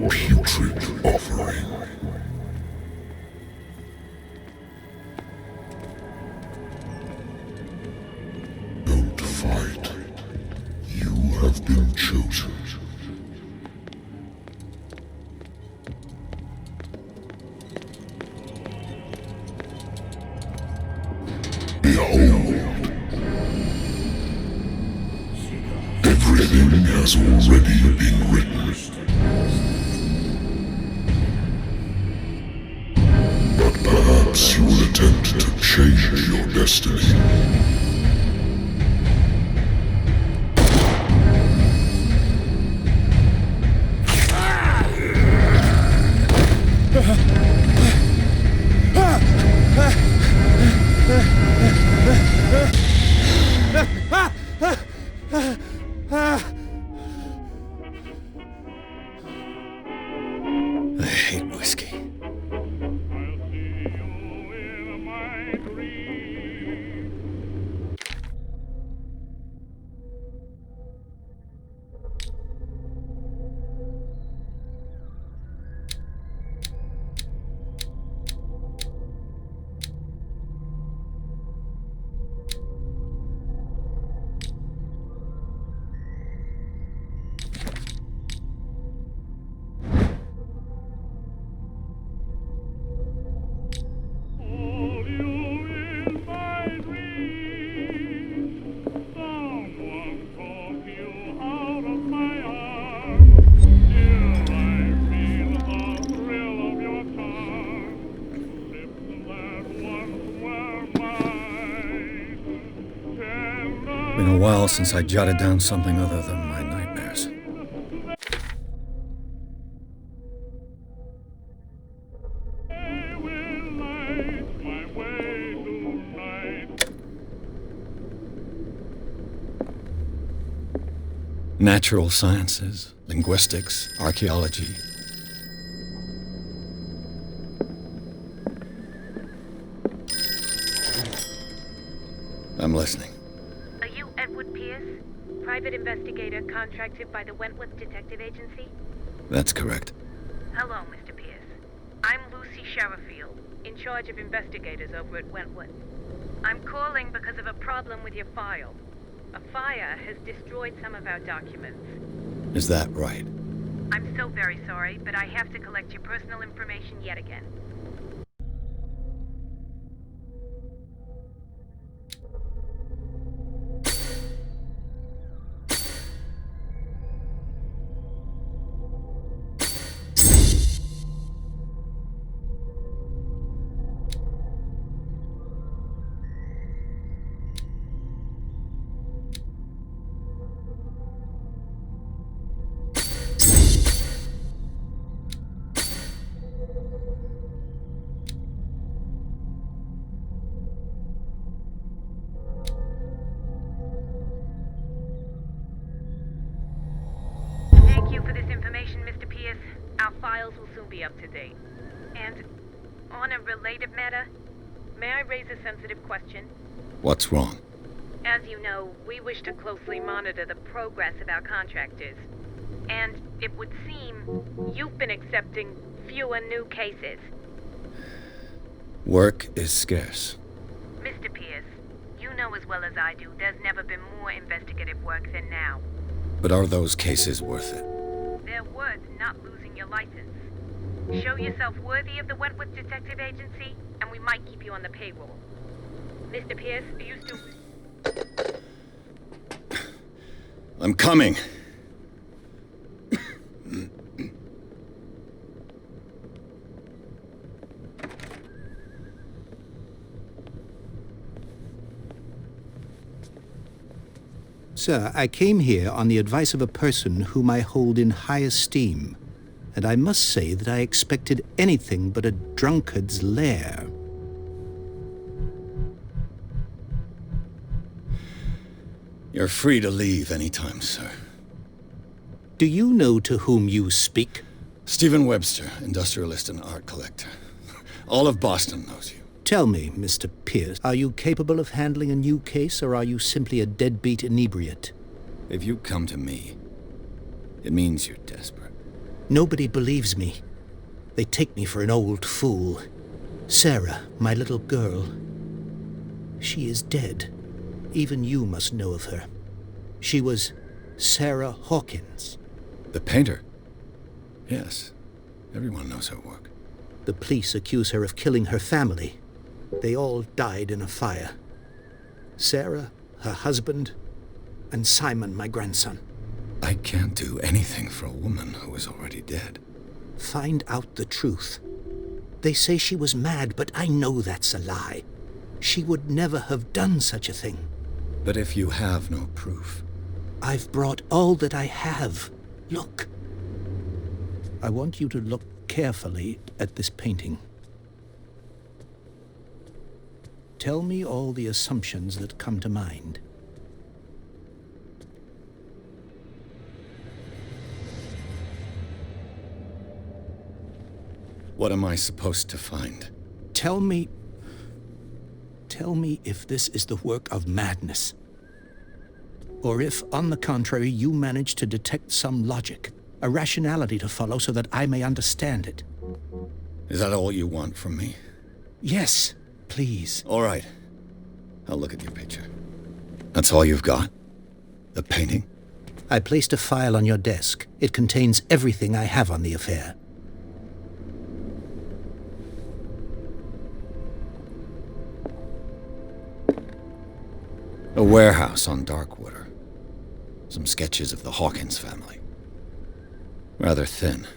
putrid offering. Don't fight. You have been chosen. Behold. Everything has already been written. But perhaps you will attempt to change your destiny. I hate whiskey. Been a while since I jotted down something other than my nightmares. Natural sciences, linguistics, archaeology. I'm listening. Are you Edward Pierce, private investigator contracted by the Wentworth Detective Agency? That's correct. Hello, Mr. Pierce. I'm Lucy Sherifield, in charge of investigators over at Wentworth. I'm calling because of a problem with your file. A fire has destroyed some of our documents. Is that right? I'm so very sorry, but I have to collect your personal information yet again. Thank you for this information, Mr. Pierce. Our files will soon be up to date. And on a related matter, may I raise a sensitive question? What's wrong? As you know, we wish to closely monitor the progress of our contractors. And it would seem you've been accepting fewer new cases. Work is scarce. Mr. Pierce, you know as well as I do, there's never been more investigative work than now. But are those cases worth it? They're worth not losing your license. Show yourself worthy of the Wentworth Detective Agency, and we might keep you on the payroll. Mr. Pierce, are you still... I'm coming. Sir, I came here on the advice of a person whom I hold in high esteem, and I must say that I expected anything but a drunkard's lair. You're free to leave anytime, sir. Do you know to whom you speak? Stephen Webster, industrialist and art collector. All of Boston knows you. Tell me, Mr. Pierce, are you capable of handling a new case, or are you simply a deadbeat inebriate? If you come to me, it means you're desperate. Nobody believes me. They take me for an old fool. Sarah, my little girl, she is dead. Even you must know of her. She was Sarah Hawkins. The painter? Yes. Everyone knows her work. The police accuse her of killing her family. They all died in a fire. Sarah, her husband, and Simon, my grandson. I can't do anything for a woman who is already dead. Find out the truth. They say she was mad, but I know that's a lie. She would never have done such a thing. But if you have no proof... I've brought all that I have. Look. I want you to look carefully at this painting. Tell me all the assumptions that come to mind. What am I supposed to find? Tell me if this is the work of madness. Or if, on the contrary, you manage to detect some logic, a rationality to follow so that I may understand it. Is that all you want from me? Yes, please. All right. I'll look at your picture. That's all you've got? The painting? I placed a file on your desk. It contains everything I have on the affair. A warehouse on Darkwater. Some sketches of the Hawkins family. Rather thin.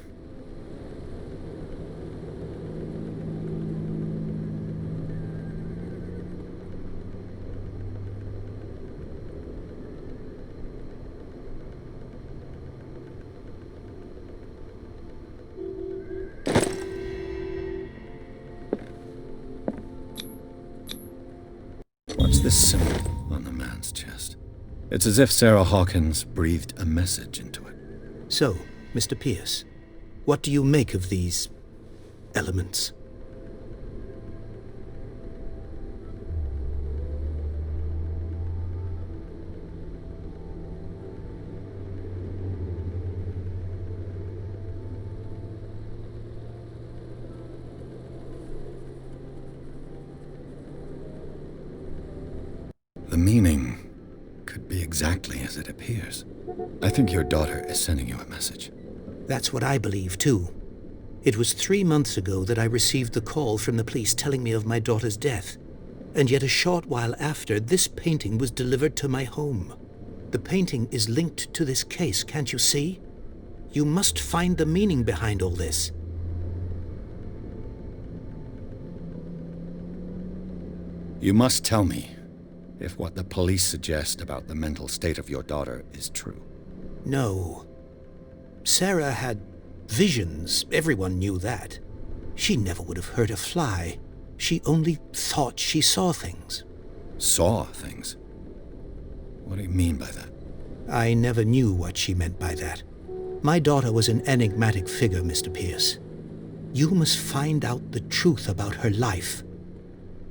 What's this symbol on the man's chest? It's as if Sarah Hawkins breathed a message into it. So, Mr. Pierce, what do you make of these elements? The meaning could be exactly as it appears. I think your daughter is sending you a message. That's what I believe, too. It was 3 months ago that I received the call from the police telling me of my daughter's death. And yet a short while after, this painting was delivered to my home. The painting is linked to this case, can't you see? You must find the meaning behind all this. You must tell me if what the police suggest about the mental state of your daughter is true. No. Sarah had visions. Everyone knew that. She never would have hurt a fly. She only thought she saw things. Saw things? What do you mean by that? I never knew what she meant by that. My daughter was an enigmatic figure, Mr. Pierce. You must find out the truth about her life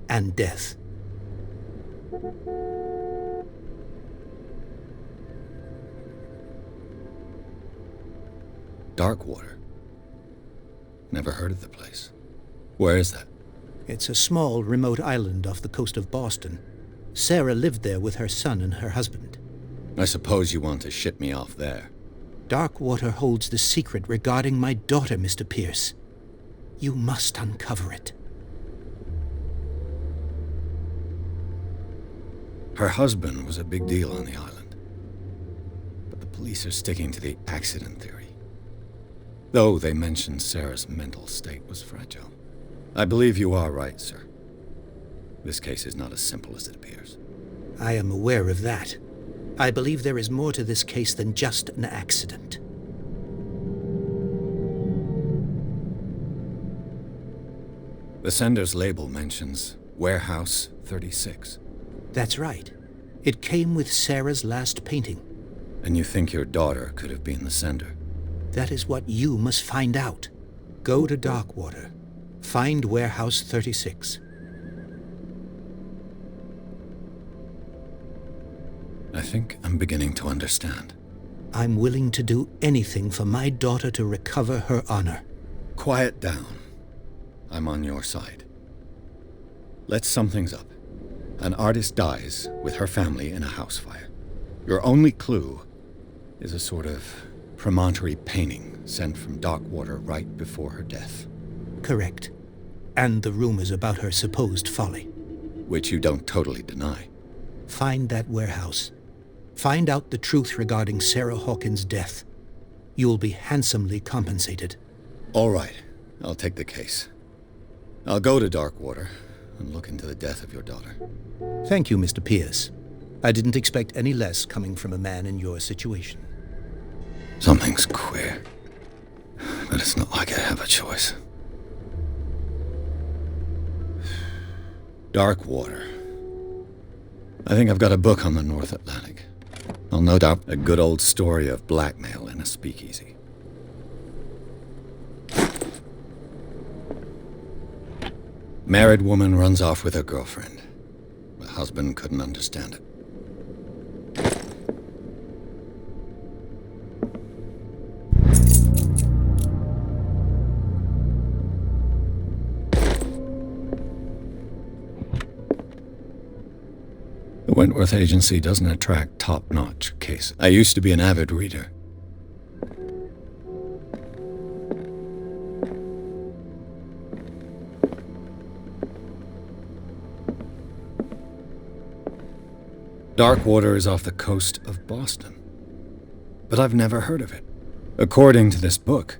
and death. Darkwater? Never heard of the place. Where is that? It's a small, remote island off the coast of Boston. Sarah lived there with her son and her husband. I suppose you want to ship me off there. Darkwater holds the secret regarding my daughter, Mr. Pierce. You must uncover it. Her husband was a big deal on the island. But the police are sticking to the accident theory. Though they mentioned Sarah's mental state was fragile. I believe you are right, sir. This case is not as simple as it appears. I am aware of that. I believe there is more to this case than just an accident. The sender's label mentions Warehouse 36. That's right. It came with Sarah's last painting. And you think your daughter could have been the sender? That is what you must find out. Go to Darkwater. Find Warehouse 36. I think I'm beginning to understand. I'm willing to do anything for my daughter to recover her honor. Quiet down. I'm on your side. Let's sum things up. An artist dies with her family in a house fire. Your only clue is a sort of promontory painting sent from Darkwater right before her death. Correct. And the rumors about her supposed folly. Which you don't totally deny. Find that warehouse. Find out the truth regarding Sarah Hawkins' death. You'll be handsomely compensated. All right. I'll take the case. I'll go to Darkwater and look into the death of your daughter. Thank you, Mr. Pierce. I didn't expect any less coming from a man in your situation. Something's queer. But it's not like I have a choice. Darkwater. I think I've got a book on the North Atlantic. I'll note out a good old story of blackmail in a speakeasy. Married woman runs off with her girlfriend. The husband couldn't understand it. The Wentworth Agency doesn't attract top-notch cases. I used to be an avid reader. Darkwater is off the coast of Boston. But I've never heard of it. According to this book,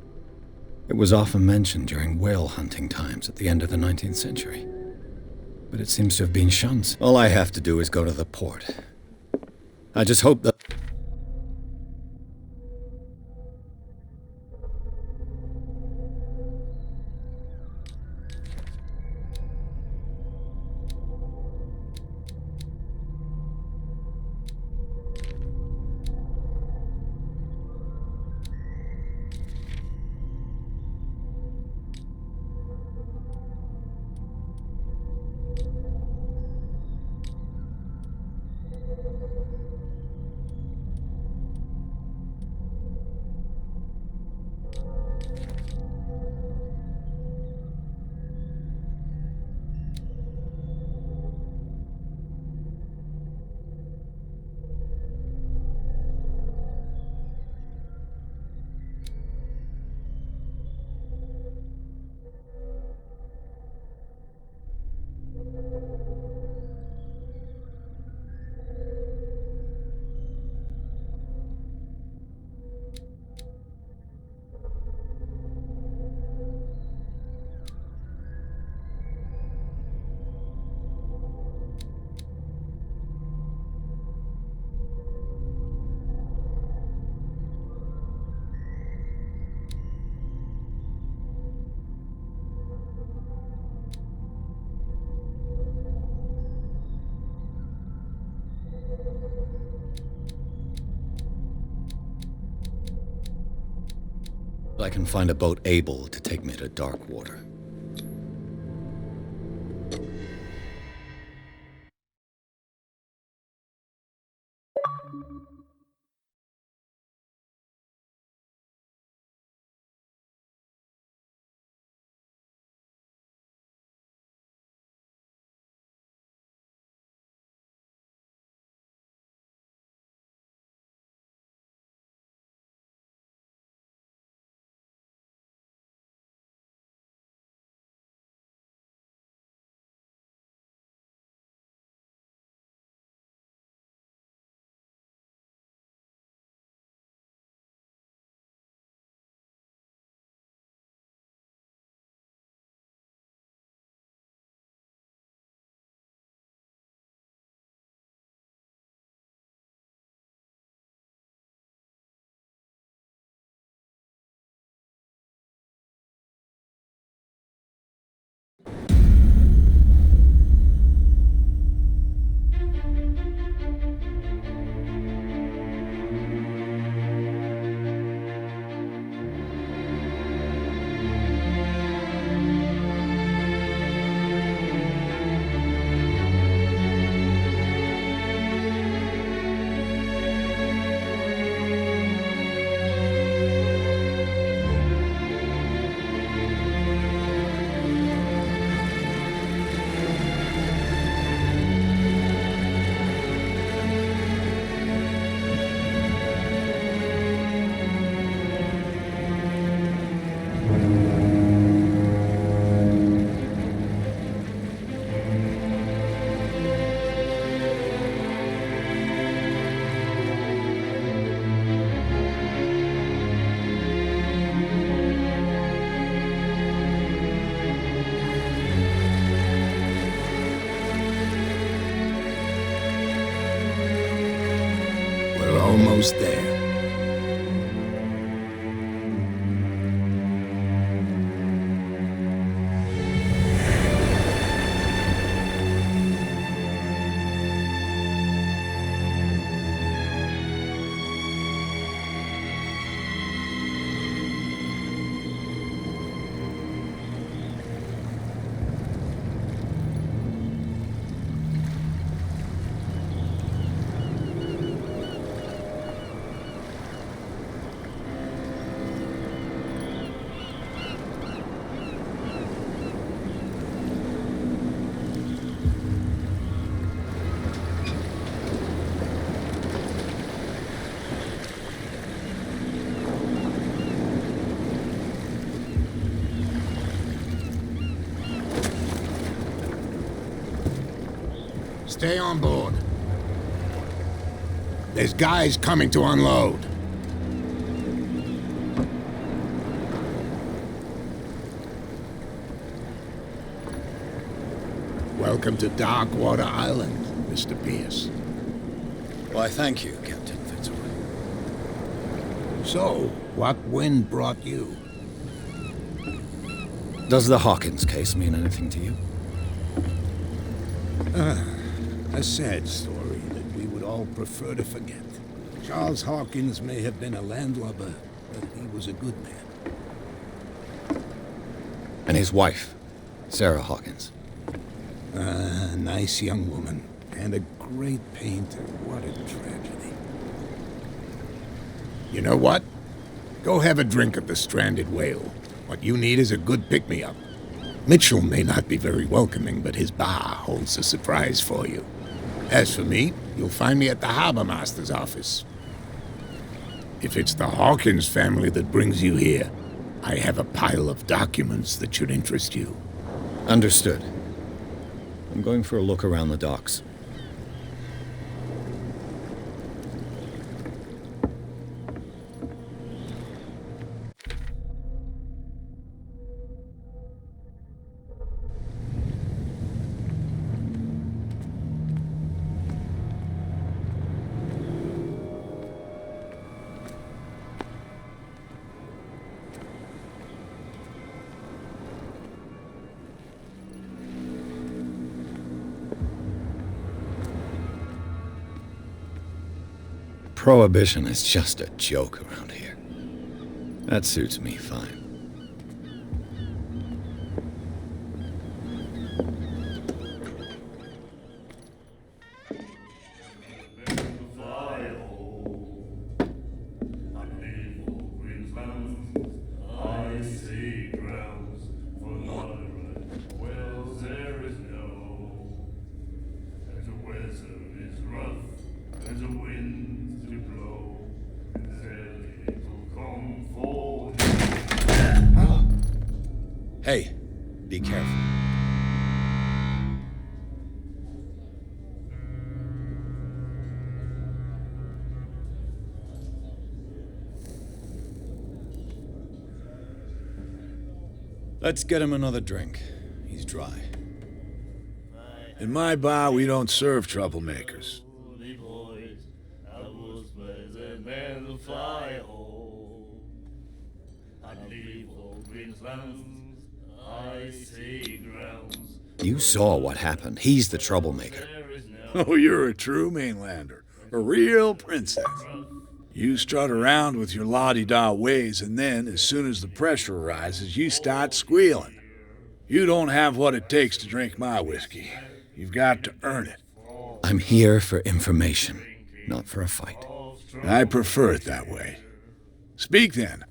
it was often mentioned during whale hunting times at the end of the 19th century. But it seems to have been shunned. All I have to do is go to the port. I just hope that... I can find a boat able to take me to Darkwater. We're almost there. Stay on board. There's guys coming to unload. Welcome to Darkwater Island, Mr. Pierce. Why, thank you, Captain Fitzroy. So, what wind brought you? Does the Hawkins case mean anything to you? A sad story that we would all prefer to forget. Charles Hawkins may have been a landlubber, but he was a good man. And his wife, Sarah Hawkins. A nice young woman, and a great painter. What a tragedy. You know what? Go have a drink at the Stranded Whale. What you need is a good pick-me-up. Mitchell may not be very welcoming, but his bar holds a surprise for you. As for me, you'll find me at the Harbor Master's office. If it's the Hawkins family that brings you here, I have a pile of documents that should interest you. Understood. I'm going for a look around the docks. Prohibition is just a joke around here. That suits me fine. Hey, be careful. Let's get him another drink. He's dry. In my bar, we don't serve troublemakers. You saw what happened. He's the troublemaker. Oh, you're a true mainlander. A real princess. You strut around with your la-di-da ways, and then, as soon as the pressure arises, you start squealing. You don't have what it takes to drink my whiskey. You've got to earn it. I'm here for information, not for a fight. I prefer it that way. Speak then.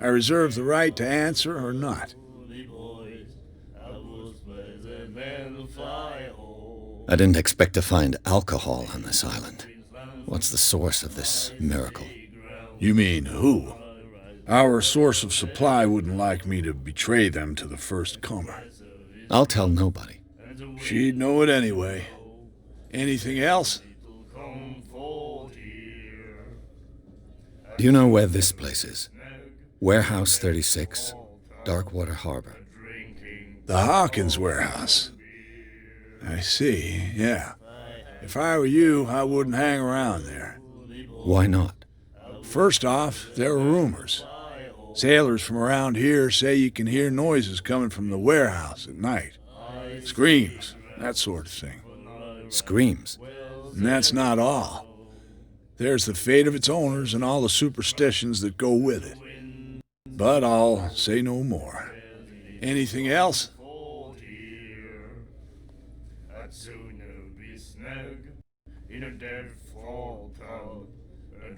I reserve the right to answer or not. I didn't expect to find alcohol on this island. What's the source of this miracle? You mean who? Our source of supply wouldn't like me to betray them to the first comer. I'll tell nobody. She'd know it anyway. Anything else? Do you know where this place is? Warehouse 36, Darkwater Harbor. The Hawkins warehouse. I see, yeah. If I were you, I wouldn't hang around there. Why not? First off, there are rumors. Sailors from around here say you can hear noises coming from the warehouse at night. Screams, that sort of thing. Screams? And that's not all. There's the fate of its owners and all the superstitions that go with it. But I'll say no more. Anything else? In a dead fall tub,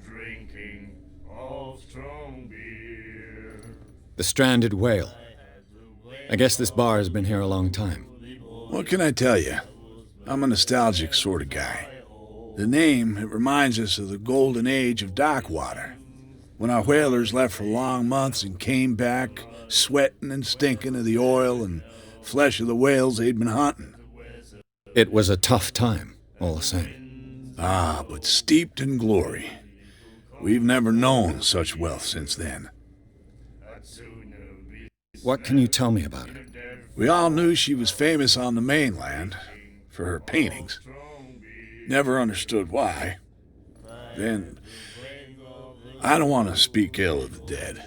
drinking of strong beer. The stranded whale. I guess this bar has been here a long time. What can I tell you? I'm a nostalgic sort of guy. The name, it reminds us of the golden age of dock water, when our whalers left for long months and came back sweating and stinking of the oil and flesh of the whales they'd been hunting. It was a tough time, all the same. Ah, but steeped in glory. We've never known such wealth since then. What can you tell me about it? We all knew she was famous on the mainland for her paintings. Never understood why. Then, I don't want to speak ill of the dead.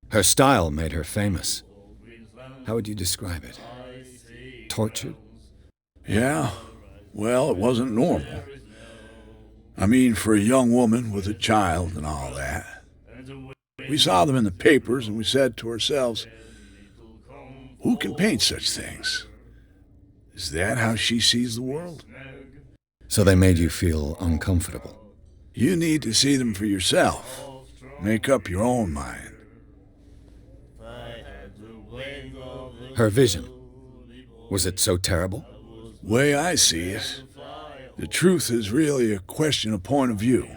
Her style made her famous. How would you describe it? Tortured? Yeah, well, it wasn't normal. I mean, for a young woman with a child and all that. We saw them in the papers and we said to ourselves, who can paint such things? Is that how she sees the world? So they made you feel uncomfortable. You need to see them for yourself. Make up your own mind. Her vision. Was it so terrible? Way I see it, the truth is really a question of point of view.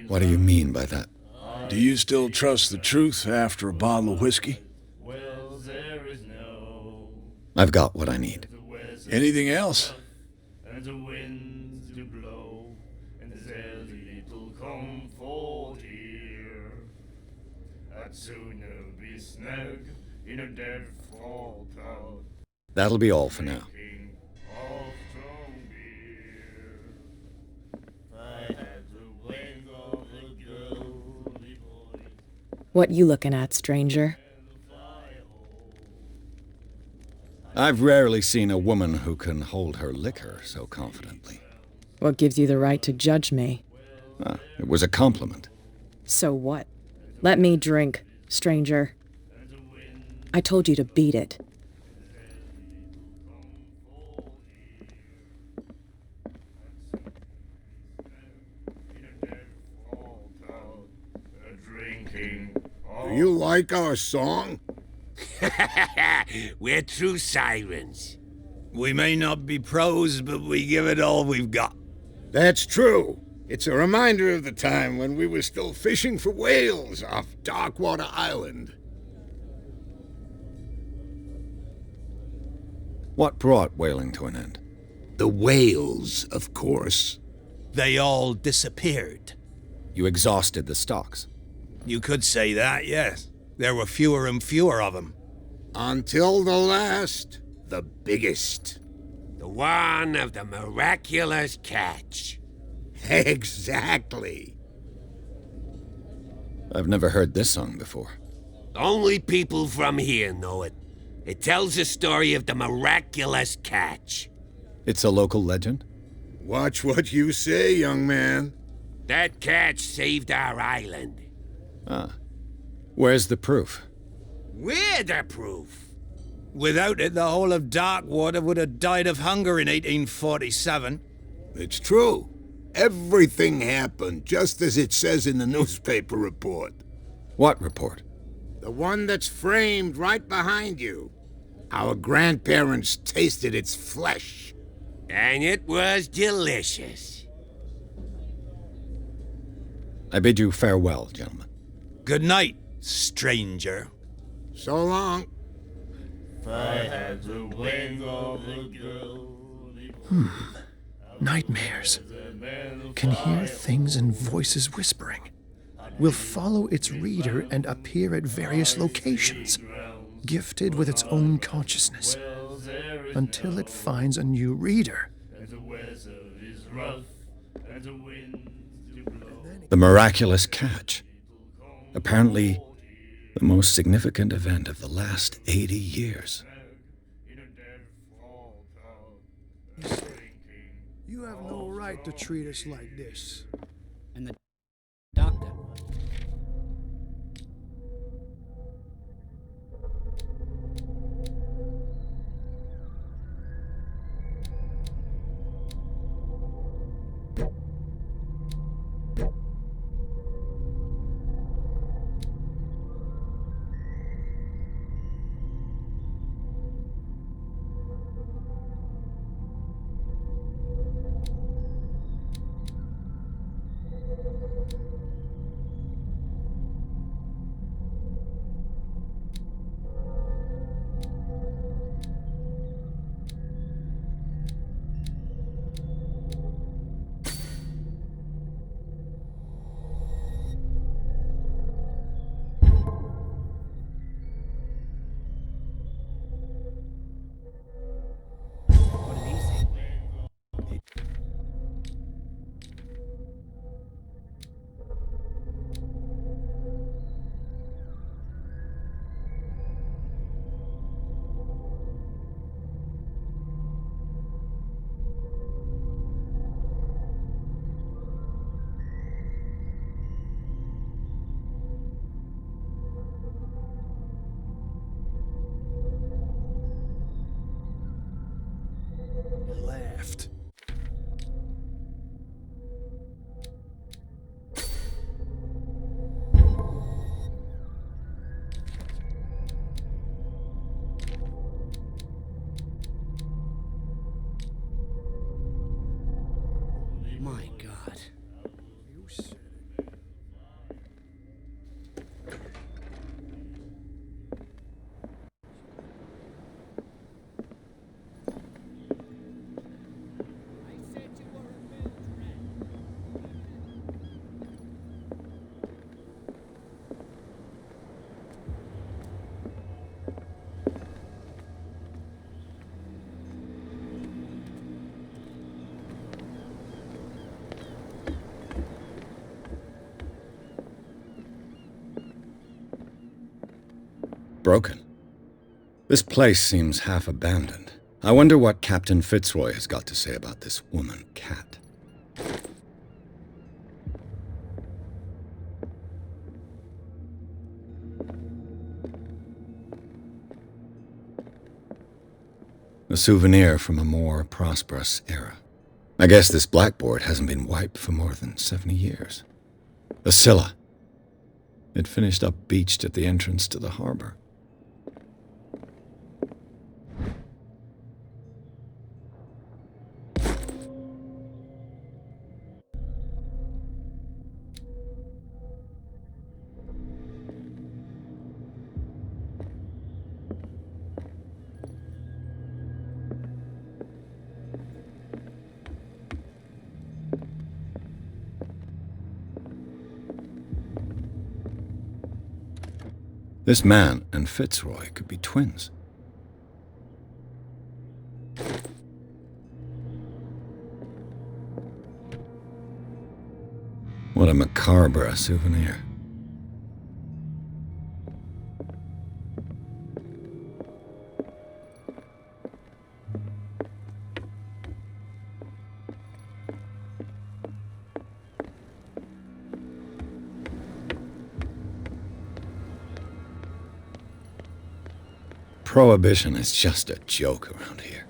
What do you mean by that? Do you still trust the truth after a bottle of whiskey? I've got what I need. Anything else? And the winds do blow, and there's little comfort here. I'd sooner be snug in a dead fall tub. That'll be all for now. Of strong beer. I had the wing of the girly boy. What you looking at, stranger? I've rarely seen a woman who can hold her liquor so confidently. What gives you the right to judge me? It was a compliment. So what? Let me drink, stranger. I told you to beat it. Do you like our song? We're true sirens. We may not be pros, but we give it all we've got. That's true. It's a reminder of the time when we were still fishing for whales off Darkwater Island. What brought whaling to an end? The whales, of course. They all disappeared. You exhausted the stocks. You could say that, yes. There were fewer and fewer of them. Until the last, the biggest. The one of the miraculous catch. Exactly. I've never heard this song before. Only people from here know it. It tells the story of the miraculous catch. It's a local legend? Watch what you say, young man. That catch saved our island. Where's the proof? We're the proof. Without it, the whole of Darkwater would have died of hunger in 1847. It's true. Everything happened just as it says in the newspaper report. What report? The one that's framed right behind you. Our grandparents tasted its flesh. And it was delicious. I bid you farewell, gentlemen. Good night, stranger. So long. I had the wing of the girly boy. Nightmares. Can hear things and voices whispering. Will follow its reader and appear at various locations, gifted with its own consciousness, until it finds a new reader rough, and the winds do blow. The miraculous catch. Apparently, the most significant event of the last 80 years. You have no right to treat us like this. And the doctor. Laughed. My God. You said it. Broken. This place seems half abandoned. I wonder what Captain Fitzroy has got to say about this woman cat. A souvenir from a more prosperous era. I guess this blackboard hasn't been wiped for more than 70 years. A Scylla. It finished up beached at the entrance to the harbor. This man and Fitzroy could be twins. What a macabre souvenir. Prohibition is just a joke around here.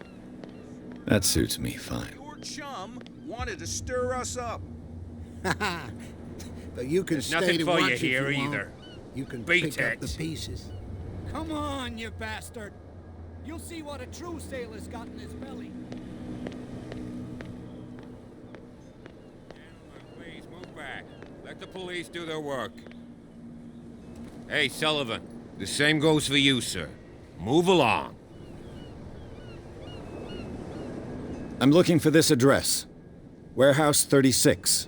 That suits me fine. Your chum wanted to stir us up. But you can There's stay nothing to for watch you if here you want. either. You can Beat pick up it. the pieces. Come on, you bastard. You'll see what a true sailor's got in his belly. Gentlemen, please move back. Let the police do their work. Hey, Sullivan. The same goes for you, sir. Move along. I'm looking for this address. Warehouse 36,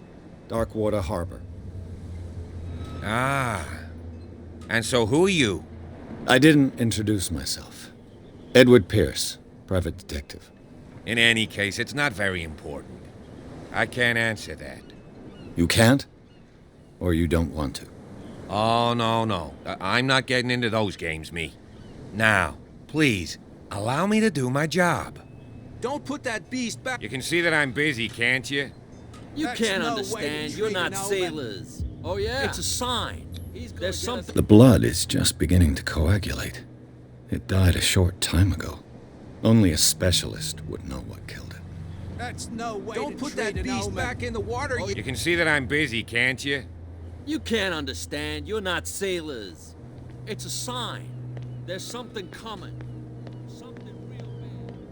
Darkwater Harbor. Ah. And so who are you? I didn't introduce myself. Edward Pierce, private detective. In any case, it's not very important. I can't answer that. You can't? Or you don't want to? Oh, no. I'm not getting into those games, me. Now, please, allow me to do my job. Don't put that beast back. You can see that I'm busy, can't you? You can't understand. You're not sailors. Oh, yeah? It's a sign. There's something. The blood is just beginning to coagulate. It died a short time ago. Only a specialist would know what killed it. That's no way. Don't put that beast back in the water. You can see that I'm busy, can't you? You can't understand. You're not sailors. It's a sign. There's something coming. Something real bad.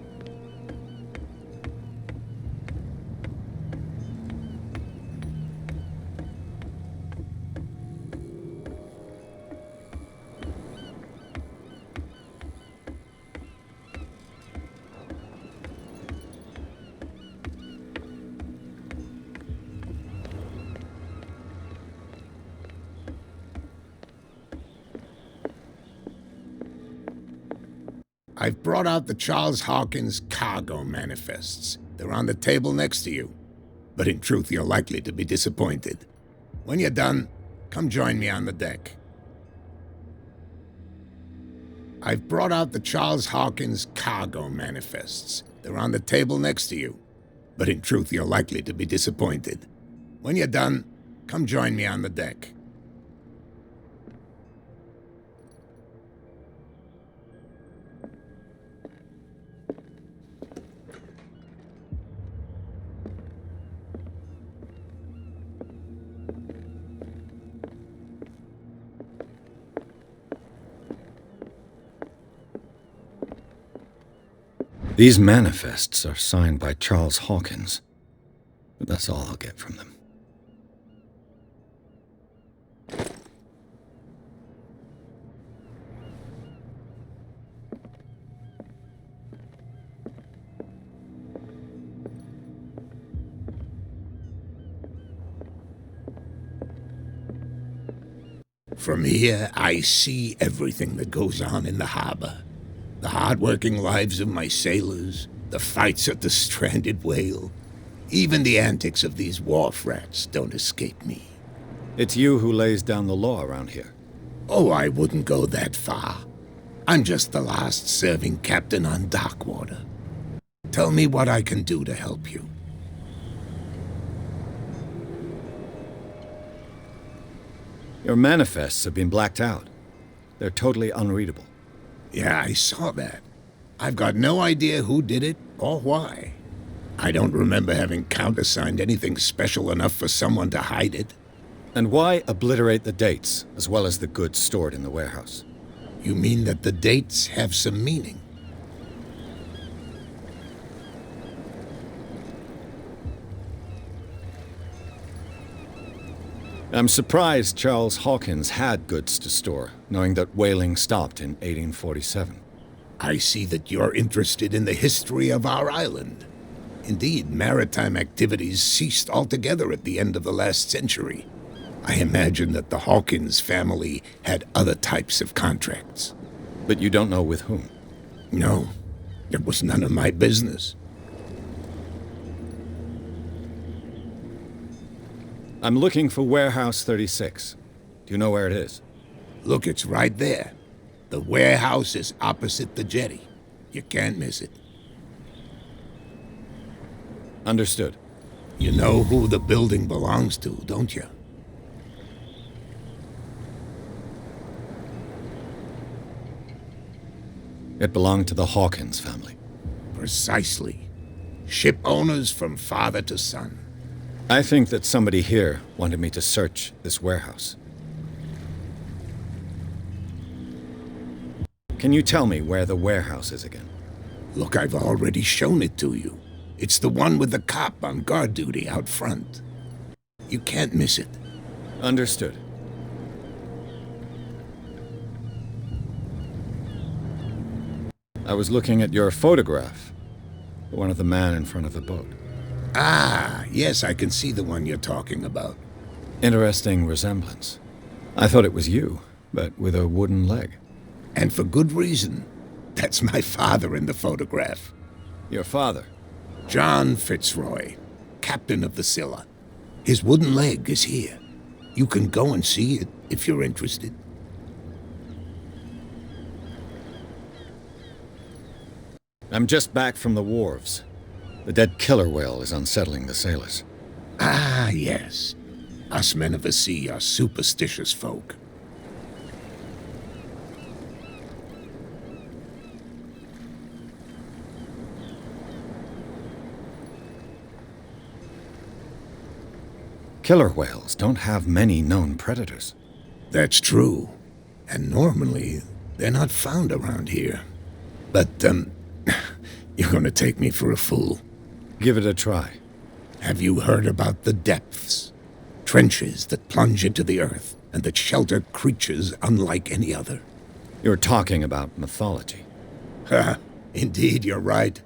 I've brought out the Charles Hawkins cargo manifests. They're on the table next to you. But in truth, you're likely to be disappointed. When you're done, come join me on the deck. I've brought out the Charles Hawkins cargo manifests. They're on the table next to you. But in truth, you're likely to be disappointed. When you're done, come join me on the deck. These manifests are signed by Charles Hawkins, but that's all I'll get from them. From here, I see everything that goes on in the harbor. The hard-working lives of my sailors, the fights at the stranded whale. Even the antics of these wharf rats don't escape me. It's you who lays down the law around here. Oh, I wouldn't go that far. I'm just the last serving captain on Darkwater. Tell me what I can do to help you. Your manifests have been blacked out. They're totally unreadable. Yeah, I saw that. I've got no idea who did it or why. I don't remember having countersigned anything special enough for someone to hide it. And why obliterate the dates, as well as the goods stored in the warehouse? You mean that the dates have some meaning? I'm surprised Charles Hawkins had goods to store, knowing that whaling stopped in 1847. I see that you're interested in the history of our island. Indeed, maritime activities ceased altogether at the end of the last century. I imagine that the Hawkins family had other types of contracts. But you don't know with whom? No, it was none of my business. I'm looking for Warehouse 36. Do you know where it is? Look, it's right there. The warehouse is opposite the jetty. You can't miss it. Understood. You know who the building belongs to, don't you? It belonged to the Hawkins family. Precisely. Ship owners from father to son. I think that somebody here wanted me to search this warehouse. Can you tell me where the warehouse is again? Look, I've already shown it to you. It's the one with the cop on guard duty out front. You can't miss it. Understood. I was looking at your photograph. The one of the man in front of the boat. Ah, yes, I can see the one you're talking about. Interesting resemblance. I thought it was you, but with a wooden leg. And for good reason. That's my father in the photograph. Your father? John Fitzroy. captain of the Scylla. His wooden leg is here. You can go and see it if you're interested. I'm just back from the wharves. The dead killer whale is unsettling the sailors. Ah, yes. Us men of the sea are superstitious folk. Killer whales don't have many known predators. That's true. And normally, they're not found around here. But, you're gonna take me for a fool. Give it a try. Have you heard about the depths? Trenches that plunge into the earth and that shelter creatures unlike any other. You're talking about mythology. Ha! Indeed, you're right.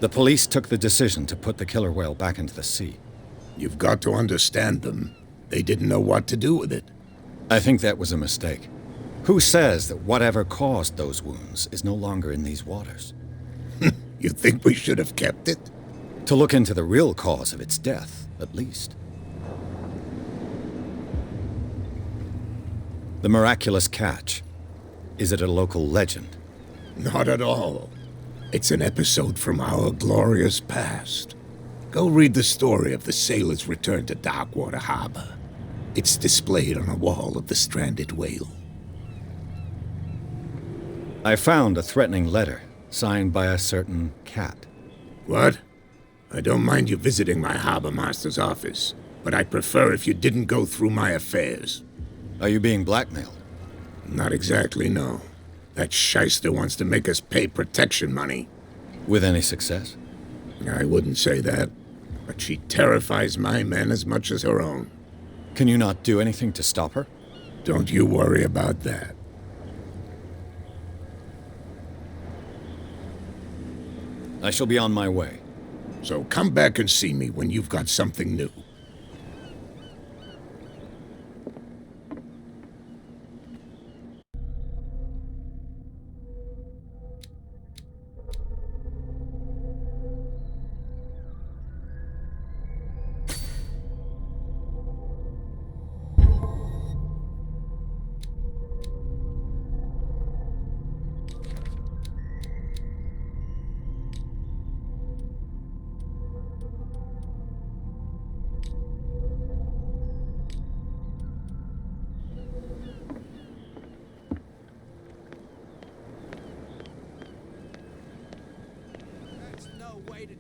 The police took the decision to put the killer whale back into the sea. You've got to understand them. They didn't know what to do with it. I think that was a mistake. Who says that whatever caused those wounds is no longer in these waters? You think we should have kept it? To look into the real cause of its death, at least. The miraculous catch. Is it a local legend? Not at all. It's an episode from our glorious past. Go read the story of the sailor's return to Darkwater Harbor. It's displayed on a wall of the stranded whale. I found a threatening letter, signed by a certain cat. What? I don't mind you visiting my harbor master's office, but I'd prefer if you didn't go through my affairs. Are you being blackmailed? Not exactly, no. That shyster wants to make us pay protection money. With any success? I wouldn't say that, but she terrifies my men as much as her own. Can you not do anything to stop her? Don't you worry about that. I shall be on my way. So come back and see me when you've got something new.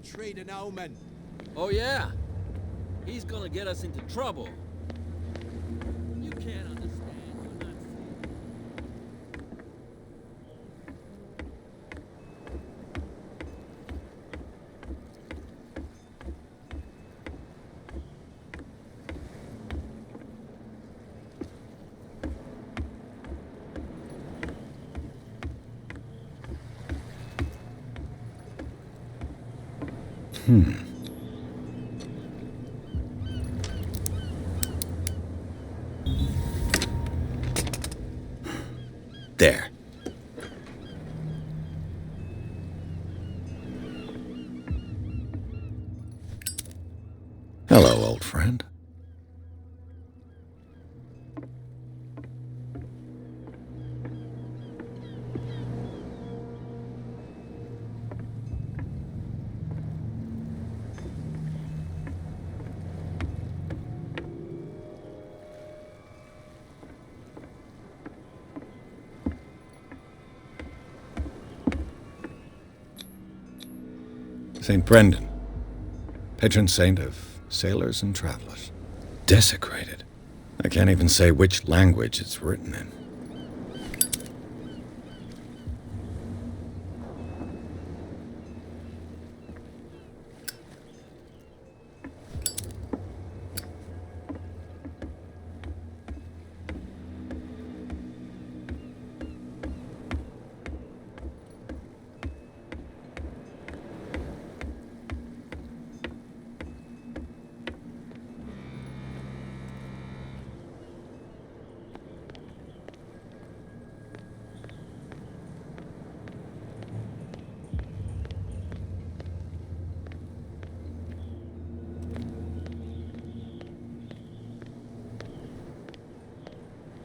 Treat an omen. Oh, yeah? He's gonna get us into trouble. You can't understand. You're not There. Hello, old friend. St. Brendan, patron saint of sailors and travelers. Desecrated. I can't even say which language it's written in.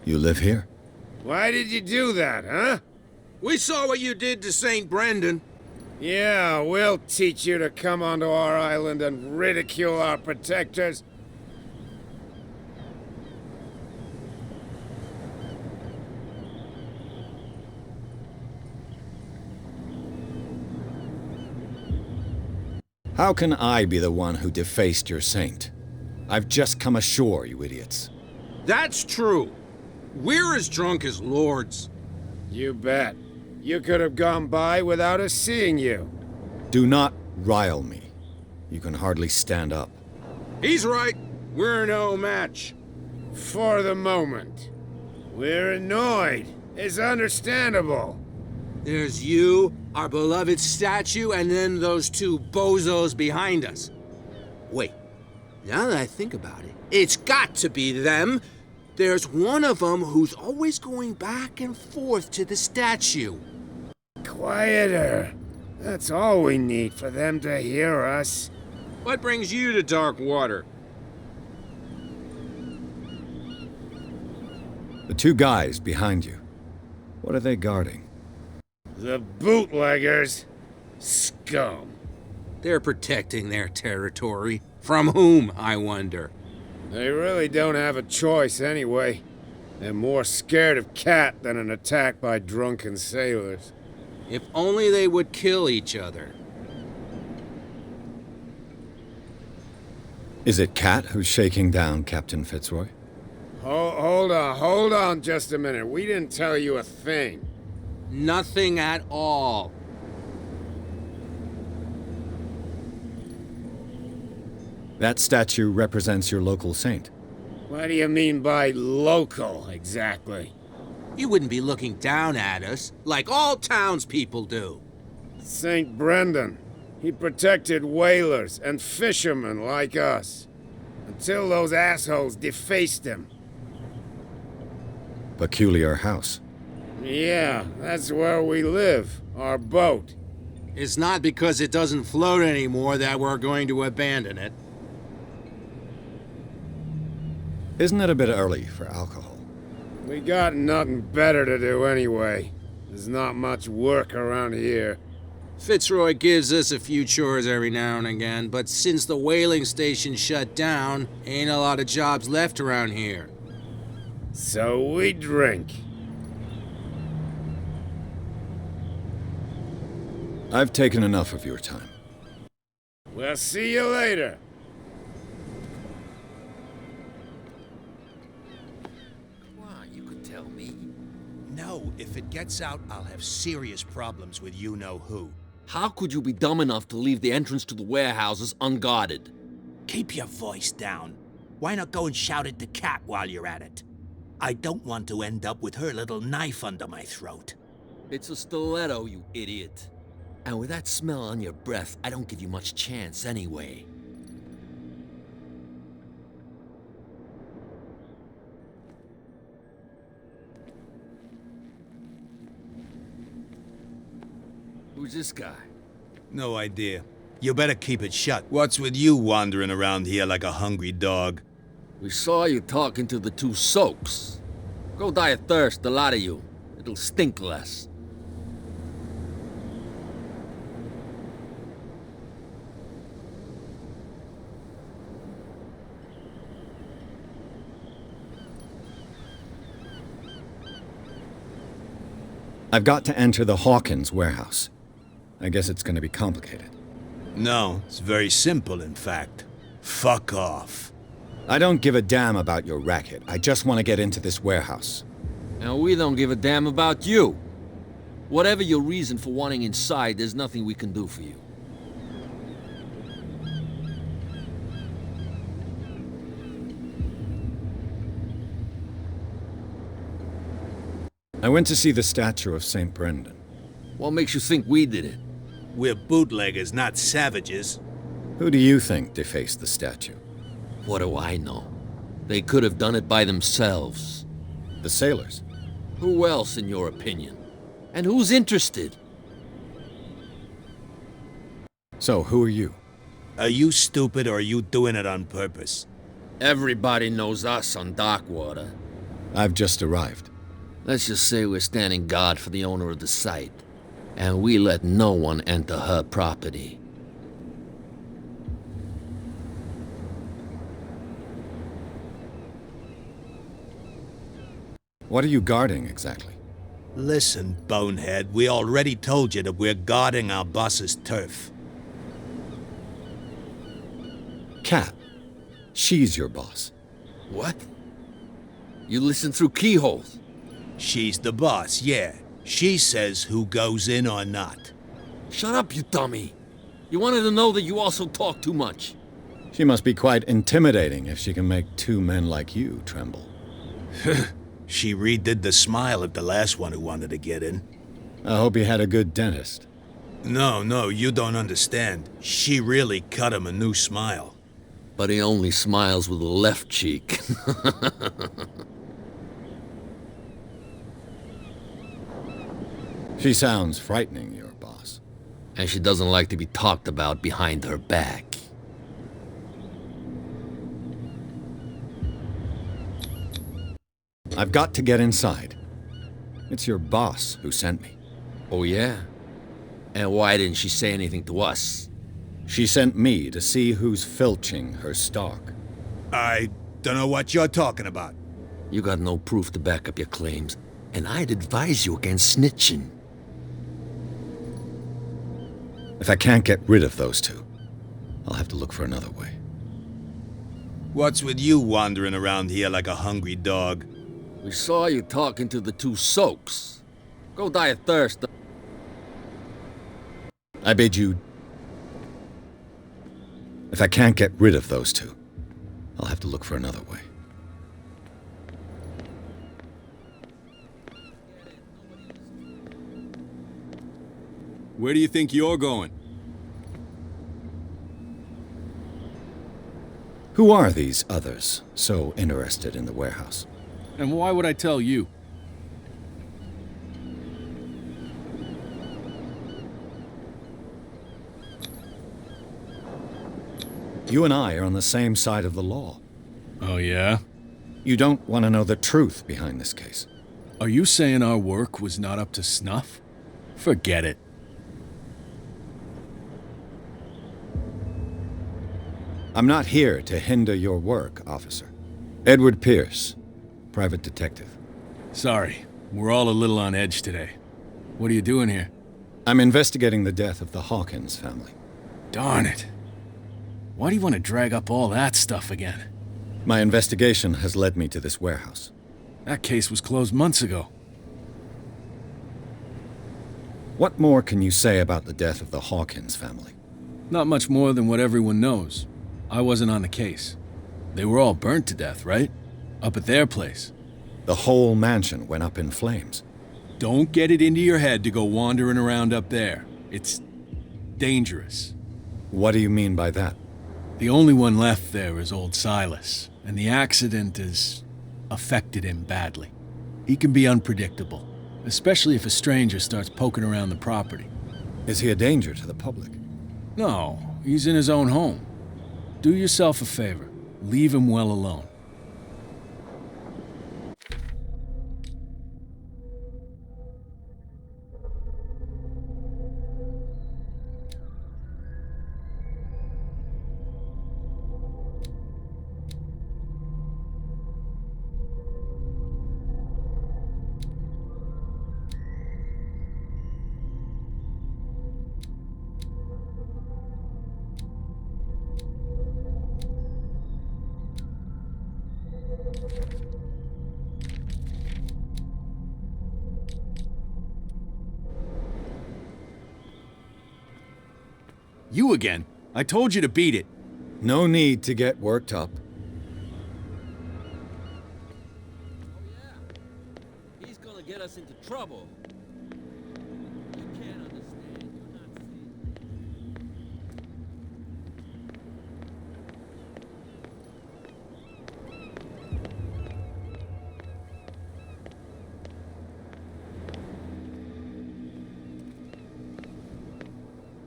You live here? Why did you do that, huh? We saw what you did to St. Brendan. Yeah, we'll teach you to come onto our island and ridicule our protectors. How can I be the one who defaced your saint? I've just come ashore, you idiots. That's true. We're as drunk as lords. You bet. You could have gone by without us seeing you. Do not rile me. You can hardly stand up. He's right. We're no match. For the moment. We're annoyed. It's understandable. There's you, our beloved statue, and then those two bozos behind us. Wait, now that I think about it, it's got to be them. There's one of them who's always going back and forth to the statue. Quieter. That's all we need for them to hear us. What brings you to dark water? The two guys behind you. What are they guarding? The bootleggers. Scum. They're protecting their territory. From whom, I wonder? They really don't have a choice anyway. They're more scared of Cat than an attack by drunken sailors. If only they would kill each other. Is it Cat who's shaking down Captain Fitzroy? Hold on just a minute. We didn't tell you a thing. Nothing at all. That statue represents your local saint. What do you mean by local, exactly? You wouldn't be looking down at us, like all townspeople do. St. Brendan. He protected whalers and fishermen like us. Until those assholes defaced him. Peculiar house. Yeah, that's where we live. Our boat. It's not because it doesn't float anymore that we're going to abandon it. Isn't it a bit early for alcohol? We got nothing better to do anyway. There's not much work around here. Fitzroy gives us a few chores every now and again, but since the whaling station shut down, ain't a lot of jobs left around here. So we drink. I've taken enough of your time. We'll see you later. No, if it gets out, I'll have serious problems with you-know-who. How could you be dumb enough to leave the entrance to the warehouses unguarded? Keep your voice down. Why not go and shout at the cat while you're at it? I don't want to end up with her little knife under my throat. It's a stiletto, you idiot. And with that smell on your breath, I don't give you much chance anyway. Who's this guy? No idea. You better keep it shut. What's with you wandering around here like a hungry dog? We saw you talking to the two soaks. Go die of thirst, the lot of you. It'll stink less. I've got to enter the Hawkins warehouse. I guess it's going to be complicated. No, it's very simple, in fact. Fuck off. I don't give a damn about your racket. I just want to get into this warehouse. And we don't give a damn about you. Whatever your reason for wanting inside, there's nothing we can do for you. I went to see the statue of St. Brendan. What makes you think we did it? We're bootleggers, not savages. Who do you think defaced the statue? What do I know? They could have done it by themselves. The sailors? Who else, in your opinion? And who's interested? So, who are you? Are you stupid or are you doing it on purpose? Everybody knows us on Darkwater. I've just arrived. Let's just say we're standing guard for the owner of the site, and we let no one enter her property. What are you guarding, exactly? Listen, bonehead, we already told you that we're guarding our boss's turf. Kat. She's your boss. What? You listen through keyholes? She's the boss, yeah. She says who goes in or not. Shut up, you dummy. You wanted to know that you also talk too much. She must be quite intimidating if she can make two men like you tremble. She redid the smile at the last one who wanted to get in. I hope he had a good dentist. No, you don't understand. She really cut him a new smile. But he only smiles with the left cheek. She sounds frightening, your boss. And she doesn't like to be talked about behind her back. I've got to get inside. It's your boss who sent me. Oh, yeah? And why didn't she say anything to us? She sent me to see who's filching her stock. I don't know what you're talking about. You got no proof to back up your claims, and I'd advise you against snitching. If I can't get rid of those two, I'll have to look for another way. What's with you wandering around here like a hungry dog? We saw you talking to the two soaks. Go die of thirst. I bid you... If I can't get rid of those two, I'll have to look for another way. Where do you think you're going? Who are these others so interested in the warehouse? And why would I tell you? You and I are on the same side of the law. Oh, yeah? You don't want to know the truth behind this case. Are you saying our work was not up to snuff? Forget it. I'm not here to hinder your work, officer. Edward Pierce, private detective. Sorry, we're all a little on edge today. What are you doing here? I'm investigating the death of the Hawkins family. Darn it. Why do you want to drag up all that stuff again? My investigation has led me to this warehouse. That case was closed months ago. What more can you say about the death of the Hawkins family? Not much more than what everyone knows. I wasn't on the case. They were all burnt to death, right? Up at their place. The whole mansion went up in flames. Don't get it into your head to go wandering around up there. It's dangerous. What do you mean by that? The only one left there is old Silas, and the accident has affected him badly. He can be unpredictable, especially if a stranger starts poking around the property. Is he a danger to the public? No, he's in his own home. Do yourself a favor. Leave him well alone. You again. I told you to beat it. No need to get worked up. He's gonna get us into trouble. You can't understand. You're not seeing.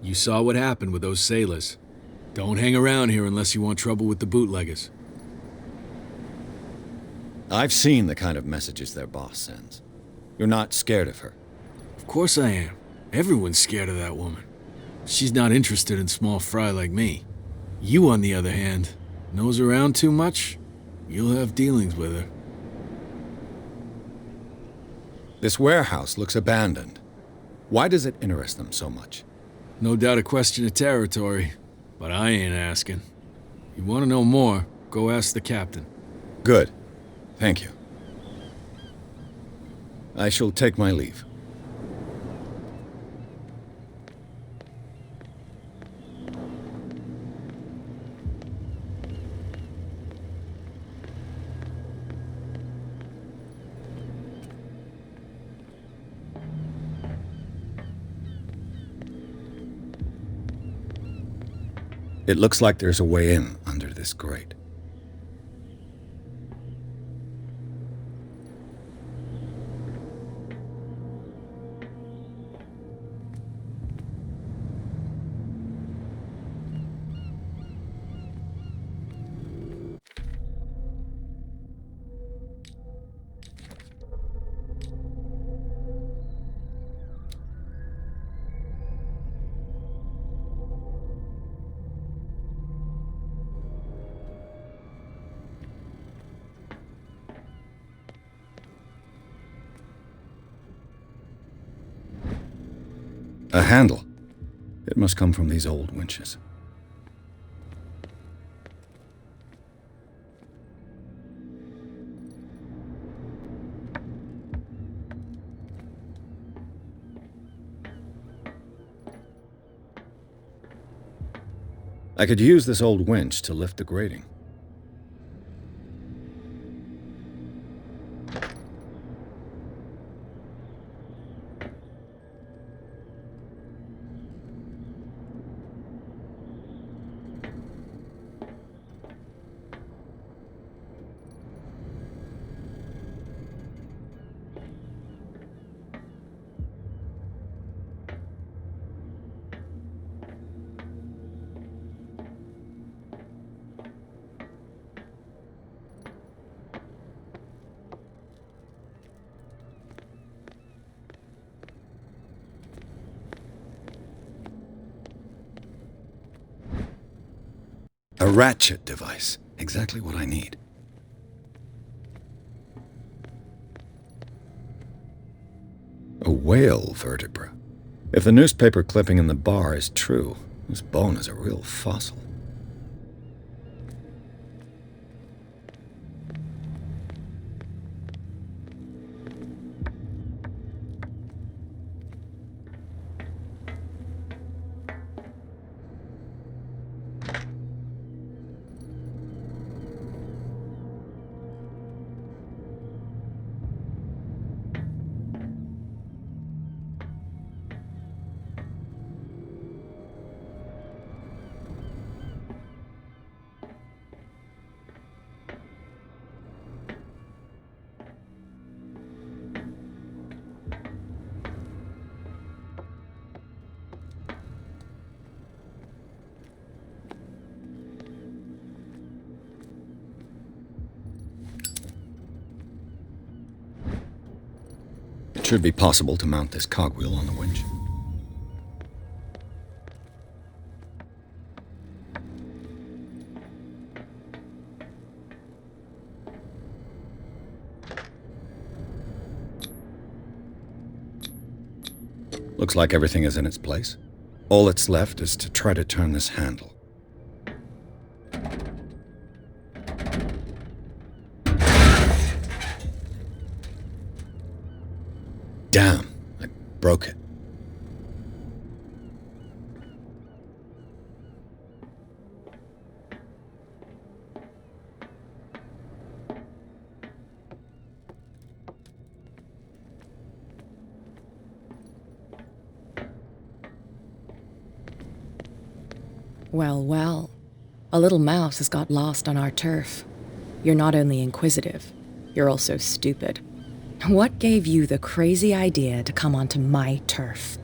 You saw what happened with those sailors. Don't hang around here unless you want trouble with the bootleggers. I've seen the kind of messages their boss sends. You're not scared of her. Of course I am. Everyone's scared of that woman. She's not interested in small fry like me. You, on the other hand, nose around too much, you'll have dealings with her. This warehouse looks abandoned. Why does it interest them so much? No doubt a question of territory, but I ain't asking. You want to know more, go ask the captain. Good. Thank you. I shall take my leave. It looks like there's a way in under this grate. A handle. It must come from these old winches. I could use this old winch to lift the grating. A ratchet device. Exactly what I need. A whale vertebra. If the newspaper clipping in the bar is true, this bone is a real fossil. It should be possible to mount this cogwheel on the winch. Looks like everything is in its place. All that's left is to try to turn this handle. Damn, I broke it. Well, well. A little mouse has got lost on our turf. You're not only inquisitive, you're also stupid. What gave you the crazy idea to come onto my turf?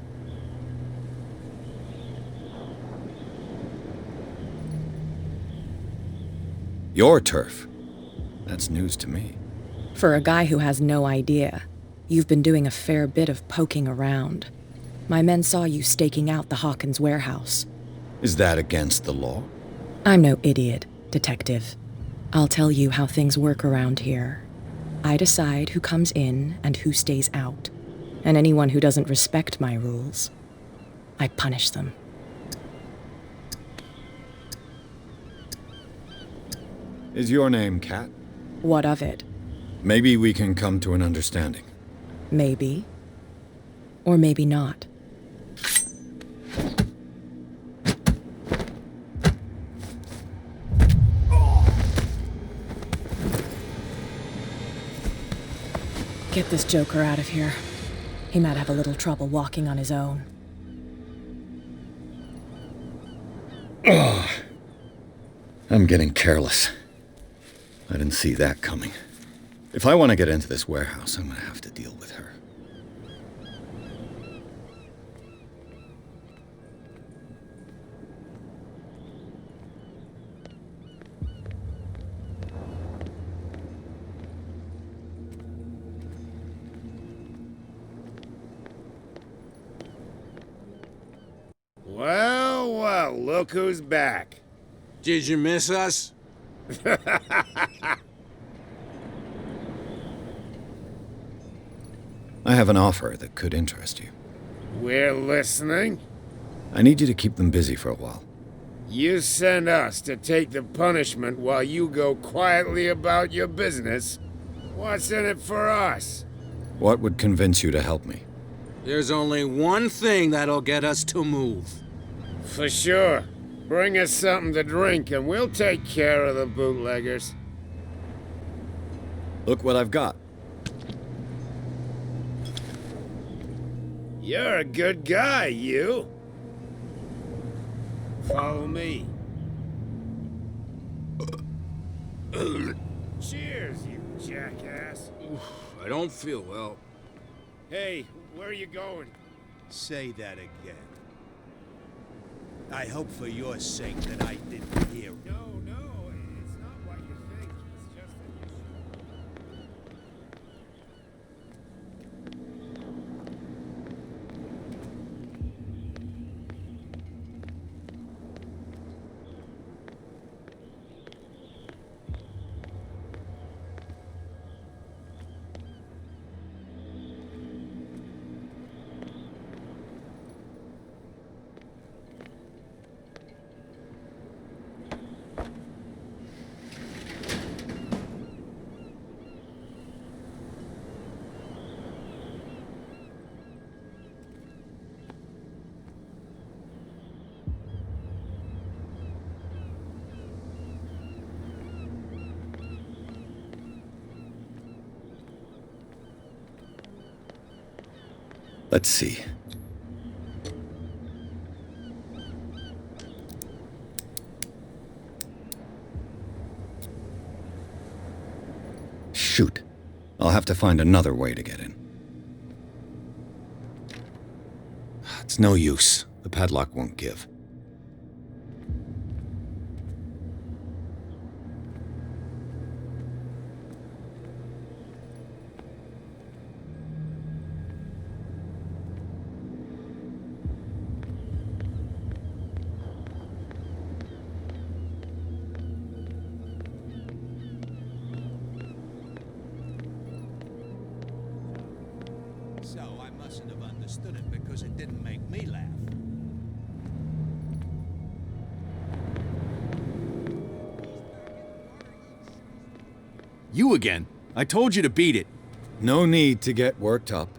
Your turf? That's news to me. For a guy who has no idea, you've been doing a fair bit of poking around. My men saw you staking out the Hawkins warehouse. Is that against the law? I'm no idiot, Detective. I'll tell you how things work around here. I decide who comes in and who stays out. And anyone who doesn't respect my rules, I punish them. Is your name Kat? What of it? Maybe we can come to an understanding. Maybe. Or maybe not. Get this joker out of here. He might have a little trouble walking on his own. Oh, I'm getting careless. I didn't see that coming. If I want to get into this warehouse, I'm going to have to deal with her. Well, well, look who's back. Did you miss us? I have an offer that could interest you. We're listening. I need you to keep them busy for a while. You send us to take the punishment while you go quietly about your business. What's in it for us? What would convince you to help me? There's only one thing that'll get us to move. For sure. Bring us something to drink and we'll take care of the bootleggers. Look what I've got. You're a good guy, you. Follow me. Cheers, you jackass. I don't feel well. Hey, where are you going? Say that again. I hope for your sake that I didn't hear. No, it's not what you think. It's just that you Let's see. Shoot. I'll have to find another way to get in. It's no use. The padlock won't give. So I mustn't have understood it because it didn't make me laugh. You again. I told you to beat it. No need to get worked up.